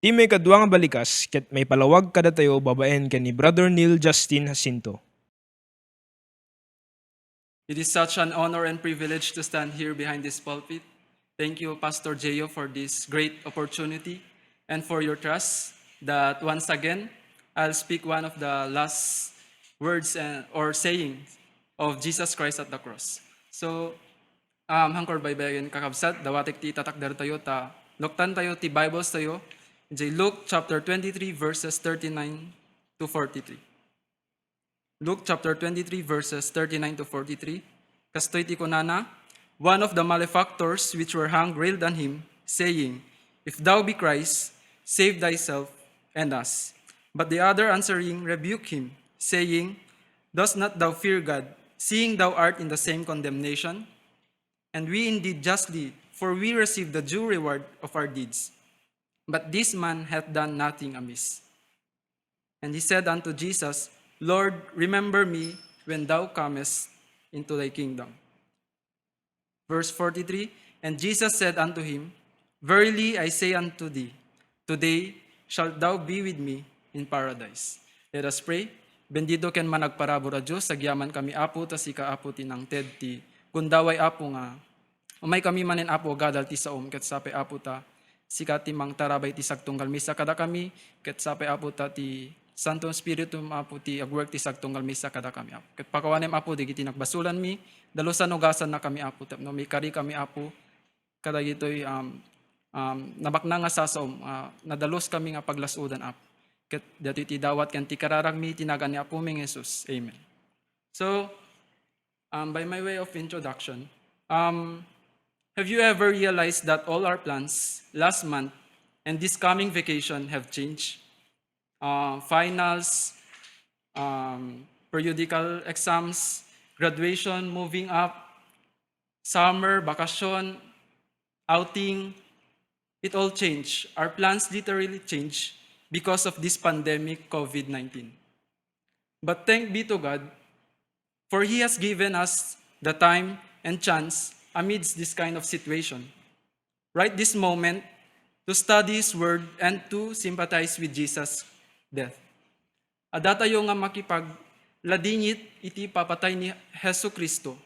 Ti may kadwa nga balikas, ket may palawag kada tayo babaen ken ni Brother Neil Justin Jacinto. It is such an honor and privilege to stand here behind this pulpit. Thank you, Pastor Jeyo, for this great opportunity and for your trust that once again I'll speak one of the last words or sayings of Jesus Christ at the cross. So, hangkor baybayin kakabsat, dawatik ti tatakdar tayo ta, loktan tayo ti Bibles tayo, in Luke chapter 23 verses 39 to 43. Luke chapter 23 verses 39 to 43. Kastoy ti kunana, one of the malefactors which were hung railed on him, saying, If thou be Christ, save thyself and us. But the other answering rebuked him, saying, Dost not thou fear God, seeing thou art in the same condemnation? And we indeed justly, for we receive the due reward of our deeds. But this man hath done nothing amiss. And he said unto Jesus, Lord, remember me when thou comest into thy kingdom. Verse 43, And Jesus said unto him, Verily I say unto thee, today shalt thou be with me in paradise. Let us pray. Bendito ken managparabor a Diyos, sagyaman kami apo, ta si kaapo tinang ted ti kundaway apo nga. Umay kami manen apo gadal ti saom, ket sape apo ta, sika timang tarabay ti sagtunggal misa kada kami, ket sape apo ta ti Santo Espiritu apo ti agwork ti sagtunggal misa kada kami apo. Ket pakawanem apo digiti nagbasulan mi, dalusan ugasan na kami apo, tapno may kari kami apo, kada gitoy nabakna nga sasom, nadalos kami nga paglasudan apo. Ket dati ti dawat ken ti kararag mi tinagan ni Apo ming Jesus. Amen. So, by my way of introduction, have you ever realized that all our plans last month and this coming vacation have changed? Finals, periodical exams, graduation, moving up, summer, bakasyon, outing, it all changed. Our plans literally changed because of this pandemic, COVID-19. But thank be to God, for He has given us the time and chance amidst this kind of situation, right this moment, to study His Word and to sympathize with Jesus' death. Ada tayo nga makipagladingit iti papatay ni Hesu Kristo,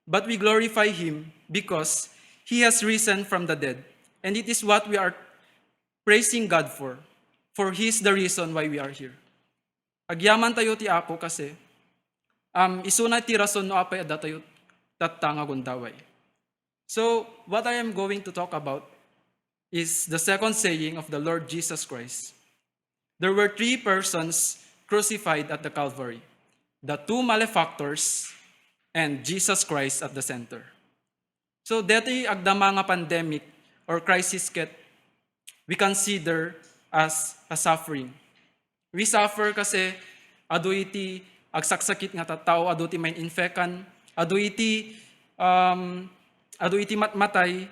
but we glorify Him because He has risen from the dead, and it is what we are praising God for He is the reason why we are here. Agyaman tayo ti Apo kasi, isuna ti rason no apay ada tayo tatanga gundaway. So, what I am going to talk about is the second saying of the Lord Jesus Christ. There were 3 persons crucified at the Calvary, the 2 malefactors and Jesus Christ at the center. So, deti agdama nga pandemic or crisis ket we consider as a suffering. We suffer kasi adu iti agsaksakit nga tattao, adu iti main infekan, adu iti matmatay,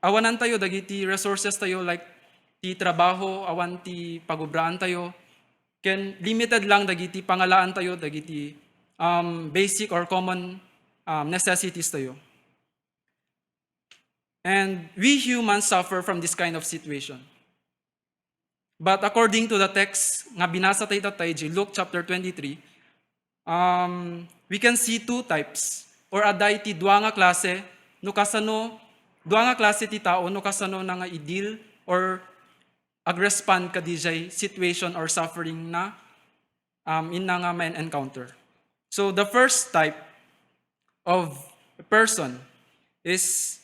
awanan tayo dagiti resources tayo like ti trabaho, awan ti pagubraan tayo, ken limited lang dagiti pangalaan tayo, dagiti basic or common necessities tayo. And we humans suffer from this kind of situation. But according to the text nga binasa tayo tatay, Luke chapter 23, we can see 2 types or aday ti dua nga klase no kasano dua nga klase ti tao no kasano na nga idil or agrespond ka dijay situation or suffering na inna nga may encounter. So the first type of person is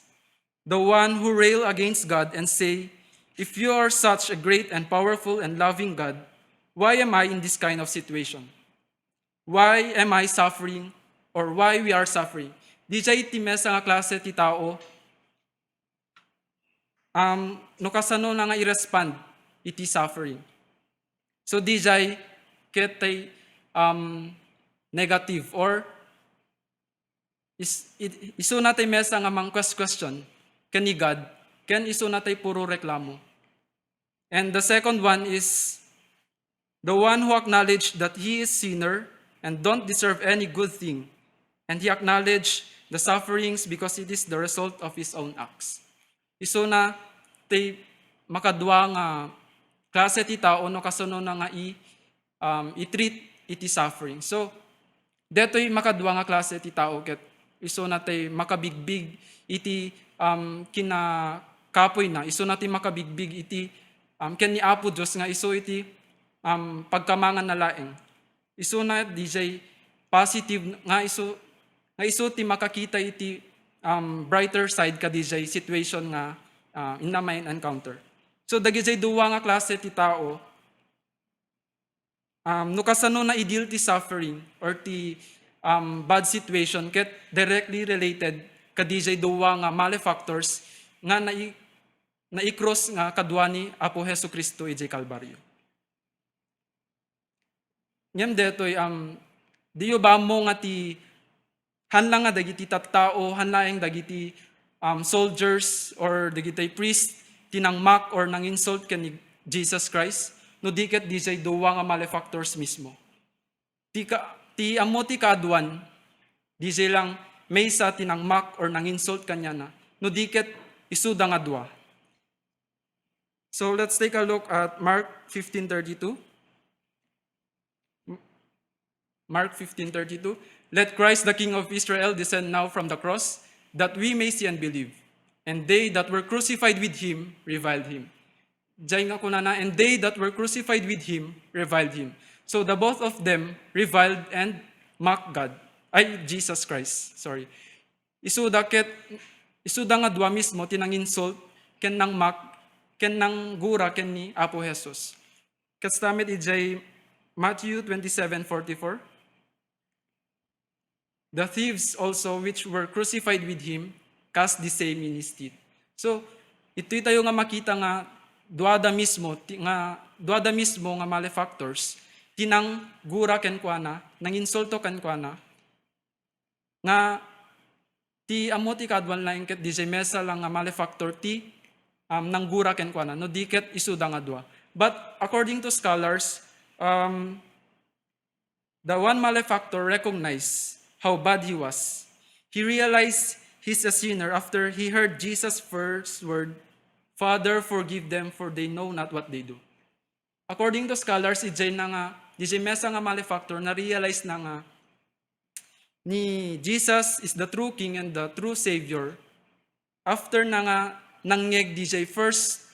the one who rail against God and say, if you are such a great and powerful and loving God, why am I in this kind of situation? Why am I suffering or why we are suffering? Di jay iti mesa nga klase ti tao, no kasano na nga i-respond iti suffering. So di jay ketay negative or iso natay mesa nga mang question kani God, ken iso natay puro reklamo. And the second one is the one who acknowledged that he is sinner and don't deserve any good thing. And he acknowledged the sufferings because it is the result of his own acts. Iso na tay makadwa nga klase ti tao no kasuno na nga i-treat iti suffering. So, deto'y makadwa nga klase ti tao ket iso natay makabigbig iti kinakapoy na, iso natay makabigbig iti ken ni Apo Dios nga iso iti pagkamangan na laeng. Iso na DJ positive nga iso ti makakita iti brighter side ka DJ situation nga in na main encounter. So dagiti duwa nga klase ti tao no kasano na i-deal ti suffering or ti bad situation ket directly related ka DJ duwa nga malefactors nga na-cross nga kadwa ni Apo Jesucristo iti Kalbaryo. Ngem detoy diyo ba mo nga ti hanlang nga dagiti tattao, hanlaeng dagiti soldiers or dagiti priest tinangmak or nang insult ken ni Jesus Christ no diket DJ duwa nga malefactors mismo. Ti amo ti kaduan DJ lang may sa tinangmak or nang insult kanya na no diket isuda nga dua. So let's take a look at Mark 15:32. Mark 15:32. Let Christ the King of Israel descend now from the cross, that we may see and believe. And they that were crucified with him reviled him. Diyan nga kuna na, and they that were crucified with him reviled him. So the both of them reviled and mocked God. Ay, Jesus Christ. Sorry. Isuda nga dua mismo tinang insult ken nang mock ken nang gura ken ni Apo Jesus. Kastamit ijay Matthew 27:44. The thieves also which were crucified with him cast the same in his teeth. So, ito'y tayo nga makita nga duada mismo nga malefactors tinang gura ken kuana, nang insulto ken kuana, nga ti amo ti kadwan laeng ket di mesa lang nga malefactor ti nang gura ken kuana, no diket isuda nga dua. But according to scholars, the one malefactor recognized how bad he was. He realized he's a sinner after he heard Jesus' first word, Father, forgive them for they know not what they do. According to scholars, DJ mesa nga malefactor na realize na nga ni Jesus is the true King and the true Savior after na nga nangyeg DJ first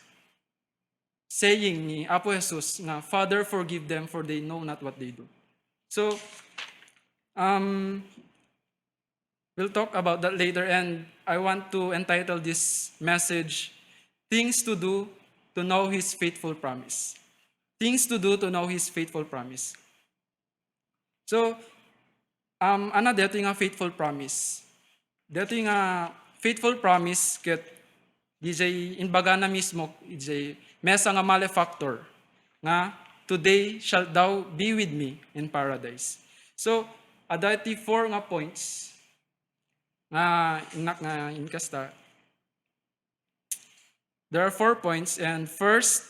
saying ni Apo Jesus nga Father, forgive them for they know not what they do. So, we'll talk about that later, and I want to entitle this message, Things to Do to Know His Faithful Promise. Things to do to know His faithful promise. So, dito nga faithful promise. Dito nga faithful promise ket DJ inbaga na mismo, DJ mesa nga malefactor nga today shalt thou be with me in paradise. So, adati 4 nga points nga inak nga inkasta. There are 4 points, and first,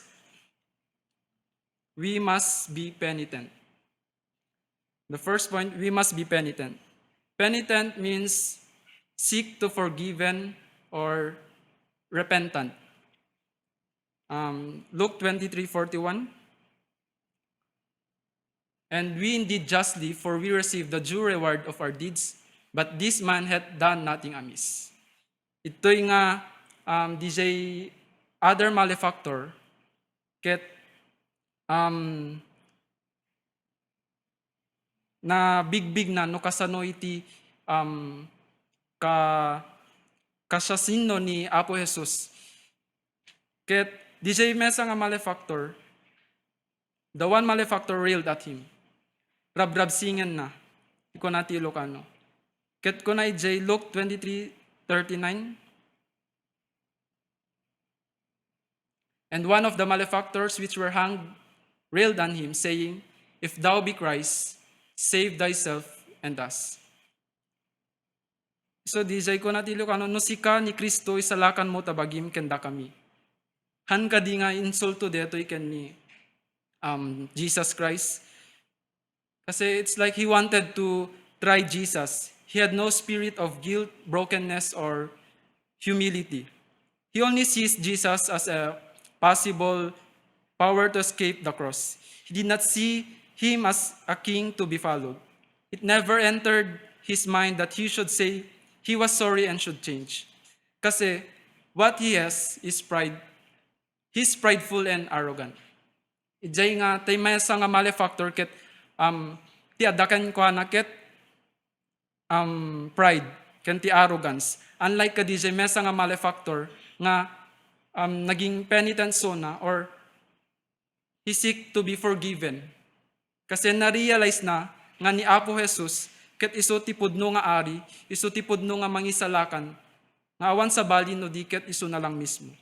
we must be penitent. The first point, we must be penitent. Penitent means seek to forgiven or repentant. Luke 23:41. And we indeed justly, for we receive the due reward of our deeds, but this man hath done nothing amiss. Ito'y nga DJ other malefactor ket na bigbig na no kasano iti kasasino ni Apo Jesus. Ket DJ mesa nga malefactor, the one malefactor railed at him. Rab singen na. Iko na ti Ilocano. Ket ko na ijay Luke 23:39. And one of the malefactors which were hanged railed on him, saying, If thou be Christ, save thyself and us. So dijay ko na ti Ilocano, no sika ni Kristo isalakan mo tabagim kenda kami. Han ka di nga insulto detoy ken ni Jesus Christ. Kasi it's like he wanted to try Jesus. He had no spirit of guilt, brokenness, or humility. He only sees Jesus as a possible power to escape the cross. He did not see him as a king to be followed. It never entered his mind that he should say he was sorry and should change. Kasi what he has is pride. He's prideful and arrogant. Ijay nga, tay mayasa nga malefactor ket ti adakan ko na ket pride, ken ti arrogance. Unlike kadi jay mayasa nga malefactor nga naging penitent sona or he seek to be forgiven. Kasi na-realize na nga ni Apo Jesus ket iso ti pudno nga ari, iso ti pudno nga mangisalakan, nga awan sa bali no di ket iso na lang mismo.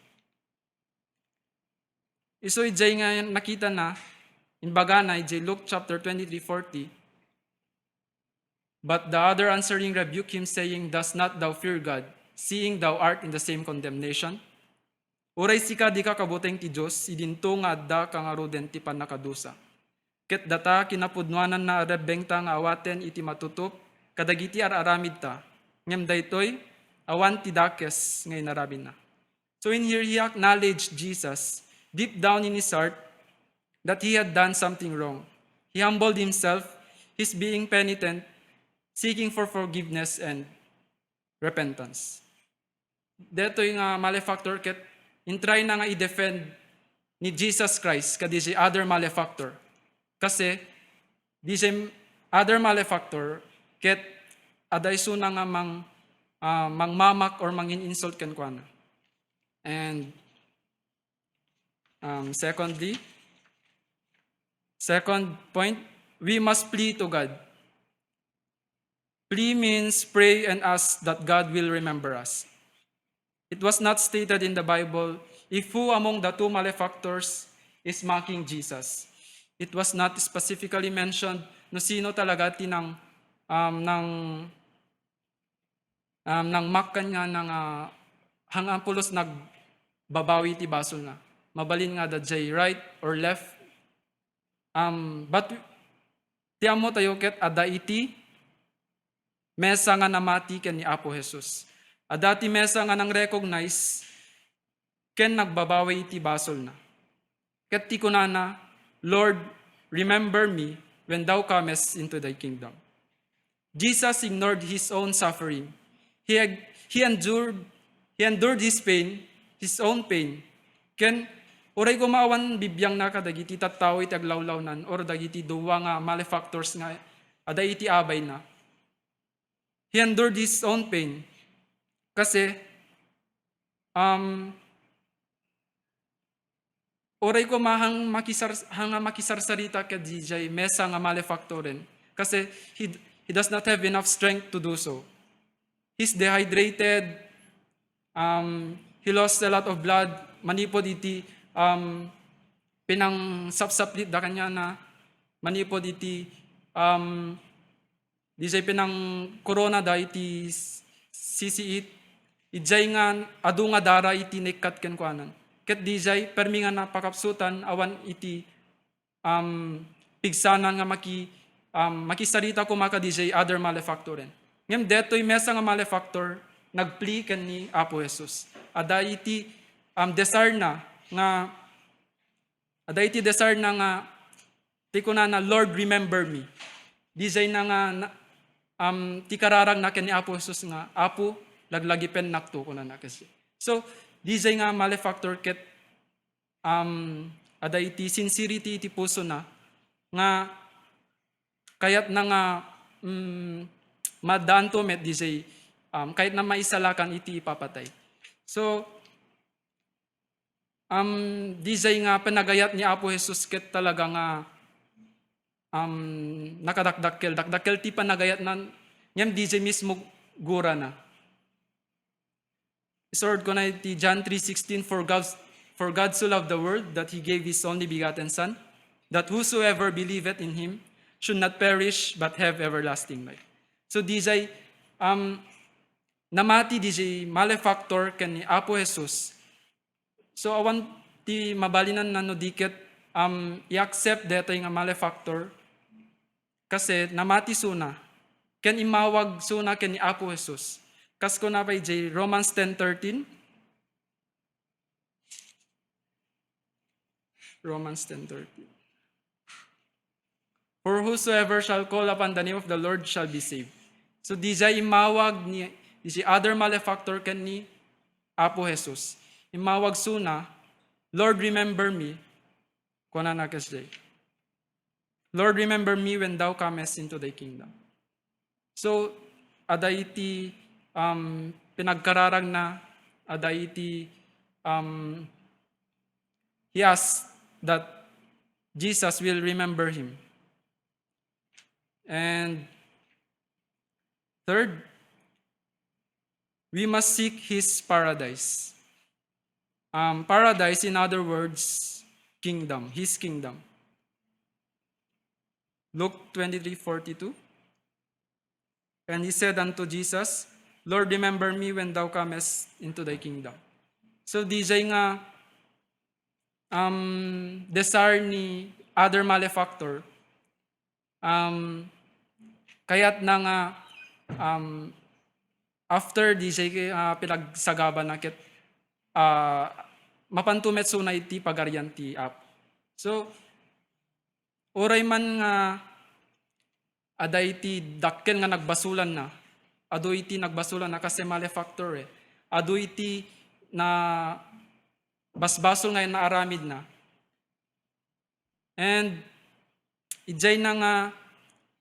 Iso ijay nga nakita na, in bagana, ijay Luke chapter 23:40, but the other answering rebuked him, saying, does not thou fear God, seeing thou art in the same condemnation? Uray sika di ka kabuteng ti Diyos, idinto nga adda ka nga ruden ti panakadusa. Ket data kinapudnuanan na rebengta nga awaten iti matutup, kadagiti araramid ta, ngem daytoy awan ti dakes ngay narabin na. So in here, he acknowledged Jesus deep down in his heart that he had done something wrong. He humbled himself, he's being penitent, seeking for forgiveness and repentance. Deto'y nga malefactor ket intry na nga i-defend ni Jesus Christ kadi si other malefactor. Kasi di si other malefactor ket aday suna nga mangmamak or mangin insult ken kuana. And second point, we must plead to God. Plea means pray and ask that God will remember us. It was not stated in the Bible if who among the two malefactors is mocking Jesus. It was not specifically mentioned no sino talaga tinang nang mock kanya ng hangang pulos nagbabawi ti basol na. Mabalin nga dadjay right or left. But tiyan mo tayo ket ada iti mesa nga namati ken ni Apo Jesus. Ada ti mesa nga nang recognize ken nagbabawi iti basol na. Ket ti kunana, Lord, remember me when thou comest into thy kingdom. Jesus ignored his own suffering. He endured his pain, his own pain. Ken oray kumawan bibiyang na kadagiti tattao iti aglawlawnan or dagiti duwa nga malefactors nga ada iti abay na. He endured his own pain. Kasi oray ko mahang makisarsarita ka DJ mesa nga malefactoren. Kasi he does not have enough strength to do so. He's dehydrated. He lost a lot of blood. Manipod iti pinang sapsaplit da kanya na manipod iti dijay pinang corona da iti sisiit ijay nga adu nga dara iti nekat ken kuanan ket dijay permi nga napakapsutan awan iti pigsanan nga makisarita ko maka dijay other malefactoren ngem detoy mesa nga malefactor nagpli ken ni Apo Jesus ada iti desire na nga ada iti desire na nga ti kunana Lord remember me. Dijay na nga ti kararang na ken ni Apo Jesus nga Apo laglagi pen nakto kunana kasi. So dijay nga malefactor ket ada iti sincerity iti puso na nga kayat na nga madaan to met dijay kahit na maisalakan iti ipapatay. So dijay nga panagayat ni Apo Jesus ket talaga nga dakdakel ti panagayat nan ngem dijay mismo gura na. Isord ko na iti John 3:16 for God so loved the world that he gave his only begotten son that whosoever believeth in him should not perish but have everlasting life. So dijay namati dijay malefactor ken ni Apo Jesus. So awan ti mabalinan na no diket i-accept detay nga malefactor kasi namati suna ken imawag suna ken ni Apo Jesus. Kasko na pa ijay Romans 10:13. Romans 10:30. For whosoever shall call upon the name of the Lord shall be saved. So di siya imawag ni si other malefactor ken ni Apo Jesus. Imawag suna, Lord remember me, kuna na kasday. Lord remember me when thou comest into thy kingdom. So aday iti pinagkararang na, aday iti he asked that Jesus will remember him. And third, we must seek His paradise. Paradise, in other words, kingdom, His kingdom. Luke 23:42. And he said unto Jesus, Lord, remember me when thou comest into thy kingdom. So di jay nga desire ni other malefactor, kaya't na nga after di jay pinagsagaban na kit mapantumet so na iti pagarian ti Apo. So oray man nga aday iti dakkel nga nagbasulan na, ado iti nagbasulan na kasi malefactor ado iti na basbasol ngayon na aramid na. And ijay na nga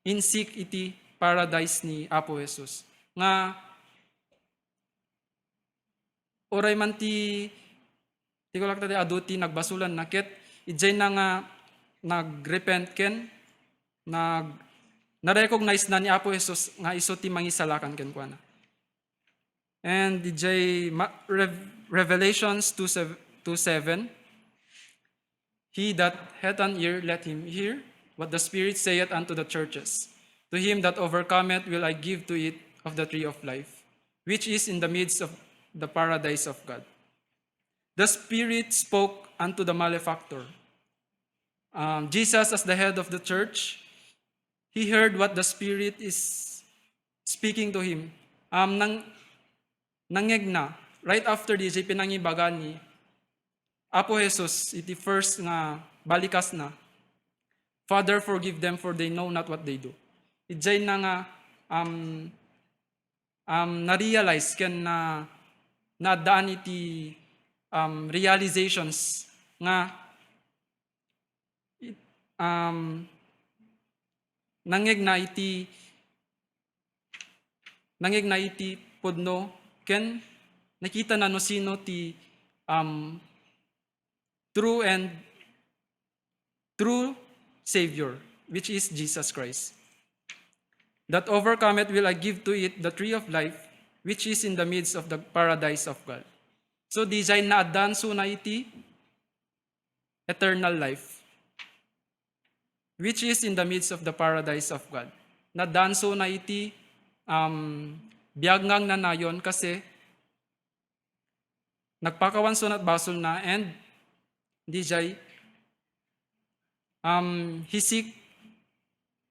insik iti paradise ni Apo Jesus. Nga oray man ti ko lang tadi ado ti nagbasulan na ket ijay na nga nagrepent ken na-recognize na ni Apo Jesus nga iso ti mangisalakan ken kuana. And ijay Revelations 2:7, he that hath an ear, let him hear what the Spirit saith unto the churches. To him that overcometh will I give to eat of the tree of life, which is in the midst of the paradise of God. The Spirit spoke unto the malefactor. Jesus, as the head of the church, he heard what the Spirit is speaking to him. Nangegna, right after this, pinangibagan ni Apo Jesus, iti first nga balikas na, Father, forgive them for they know not what they do. Ijay na nga na-realize ken na nadaan iti realizations nga nangegna iti pudno ken nakita na no sino ti true Savior, which is Jesus Christ. That overcometh will I give to it the tree of life, which is in the midst of the paradise of God. So design na advanso na iti eternal life, which is in the midst of the paradise of God. Nadanso na iti biyagngang na nayon kasi nagpakawanso at basol na and dijay he seek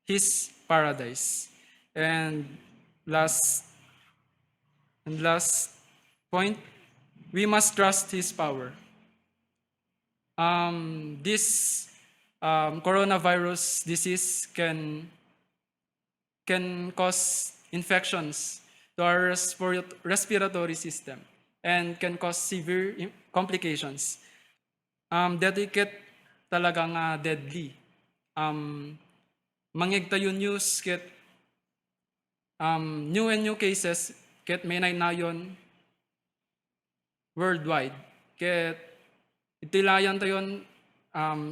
his paradise. And last point, we must trust his power. This coronavirus disease can cause infections to our respiratory system and can cause severe complications. Dedicate talagang deadly. Mangigtayo news ket new cases ket may nayon worldwide. Ket itilayan tayon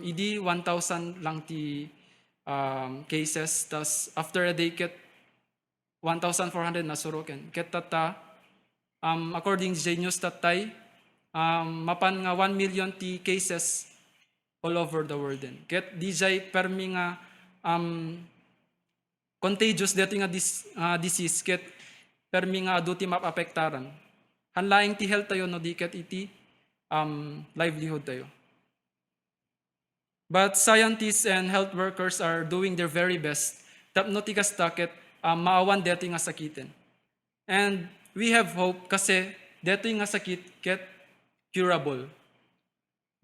idi 1,000 lang ti cases, tas after a day ket 1,400 nasuroken. Ket tata according to news tatay mapan nga 1 million ti cases all over the world din. Ket dijay permi nga contagious deti nga disease ket permi nga adu ti mapapektaran. Hanlaing ti health tayo no di ket iti livelihood tayo. But scientists and health workers are doing their very best tapno ti kasta ket maawan deti nga sakitin. And we have hope kasi deti nga sakit ket curable.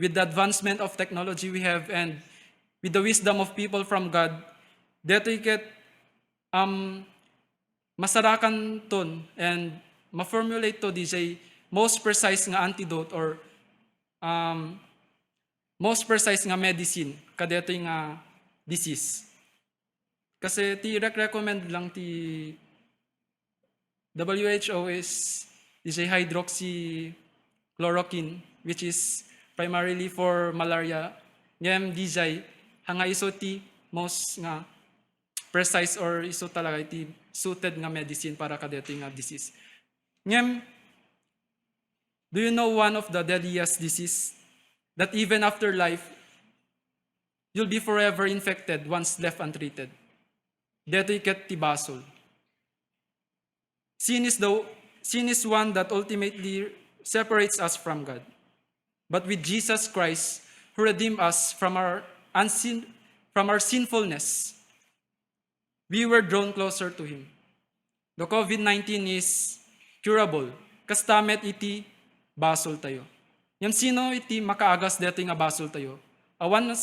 with the advancement of technology we have and with the wisdom of people from God, deto'y ket masarakan ton and ma-formulate to DJ most precise nga antidote or most precise nga medicine kadeto'y nga disease. Kasi ti recommend lang ti WHO is DJ hydroxychloroquine, which is primarily for malaria. Ngem DJ hanga iso ti most nga precise or iso talaga ti suited nga medicine para kadeto'y nga disease. Ngem, do you know one of the deadliest disease that even after life you'll be forever infected once left untreated? Deto'y ket ti basol. Sin is one that ultimately separates us from God. But with Jesus Christ, who redeemed us from our sinfulness, we were drawn closer to Him. The COVID-19 is curable. Kastamet iti basol tayo. Yung sino iti makaagas dito nga basol tayo? Awan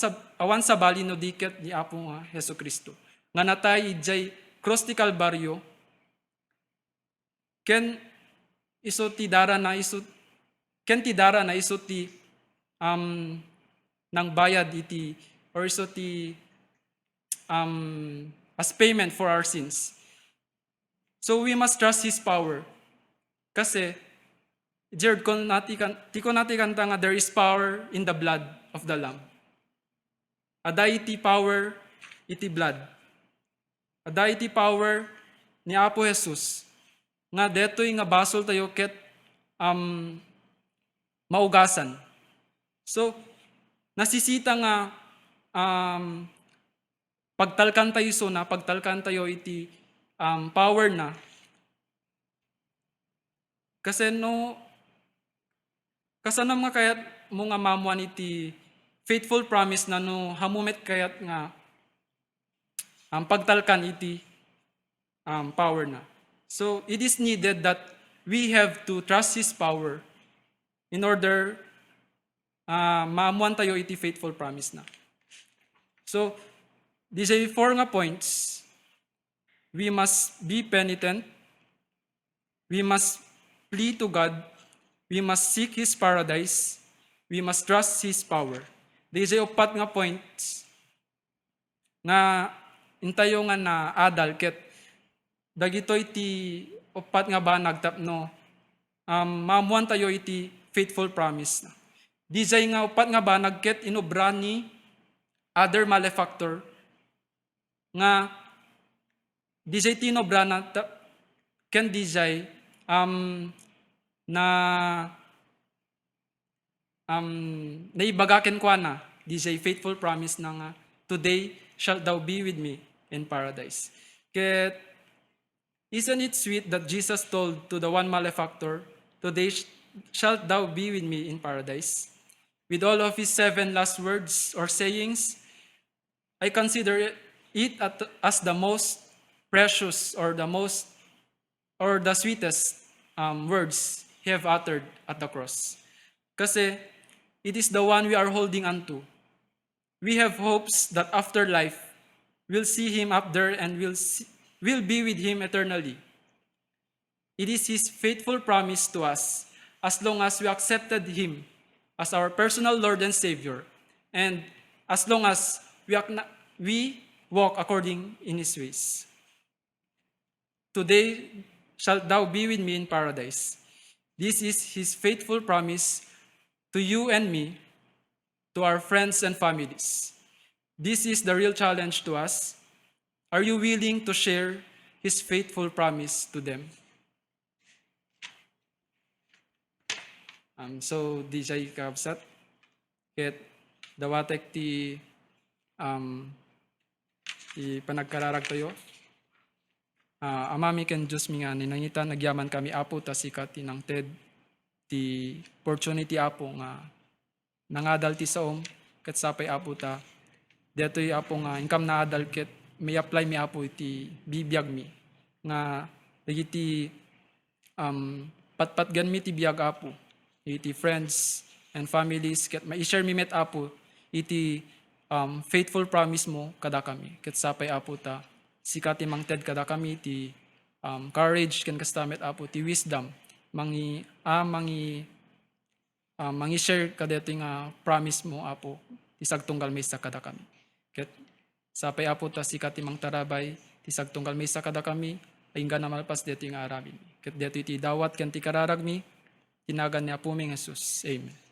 sa bali no diket ni Apo nga Heso Kristo. Nga natay ijay cross ti Kalbaryo, ken iso ti dara na iso ti nang bayad iti or iso ti as payment for our sins. So we must trust His power. Kasi Jared, ko nati kanta nga there is power in the blood of the Lamb. Ada iti power iti blood. Ada iti power ni Apo Jesus nga detoy nga basol tayo ket maugasan. So nasisita nga pagtalkan tayo iti power na. Kasi kasanam nga kayat mo nga mamuan iti faithful promise na no hamumet kayat nga pagtalkan iti power na. So it is needed that we have to trust His power in order maamuan tayo iti faithful promise na. So these are 4 nga points. We must be penitent. We must plead to God. We must seek His paradise. We must trust His power. These are 4 nga points nga intayo nga na adal ket dagito iti 4 nga banag tapno maamuan tayo iti faithful promise na. Dijay nga 4 nga banag ket inobra ni other malefactor nga dijay tinobra na ken dijay naibagaken kwa na dijay faithful promise na nga today shalt thou be with me in paradise. Ket isn't it sweet that Jesus told to the one malefactor, today shalt thou be with me in paradise? With all of His 7 last words or sayings, I consider it as the most precious or the sweetest words He have uttered at the cross. Kasi it is the one we are holding onto. We have hopes that after life, we'll see Him up there and we'll be with Him eternally. It is His faithful promise to us as long as we accepted Him as our personal Lord and Savior, and as long as we walk according in His ways. Today shalt thou be with me in paradise. This is His faithful promise to you and me, to our friends and families. This is the real challenge to us. Are you willing to share His faithful promise to them? So, di siya kabsat. Ket dawatek ti panagkararag tayo. Amami ken Diyos mi nga ninangitan, nagyaman kami Apo ta sikat tinang TED, ti opportunity Apo nga nangadal ti saom, ket sapay Apo ta, detoy Apo nga income na adal ket may apply mi Apo iti bibiyag mi, nga dagiti patpatgan mi ti biyag Apo, iti friends, and families ket ma-share mi met Apo iti faithful promise mo kada kami. Ket sapay Apo ta sikati mangted kada kami ti courage ken kastamet Apo ti wisdom mangi share kada ti nga promise mo Apo ti sagtunggal maysa kada kami. Ket sapay Apo ta sikati mangtarabay ti sagtunggal maysa kada kami aingga na malpas deti nga aramin. Ket deti ti dawat ken ti kararagmi tinagan ni Apo mi Jesus. Amen.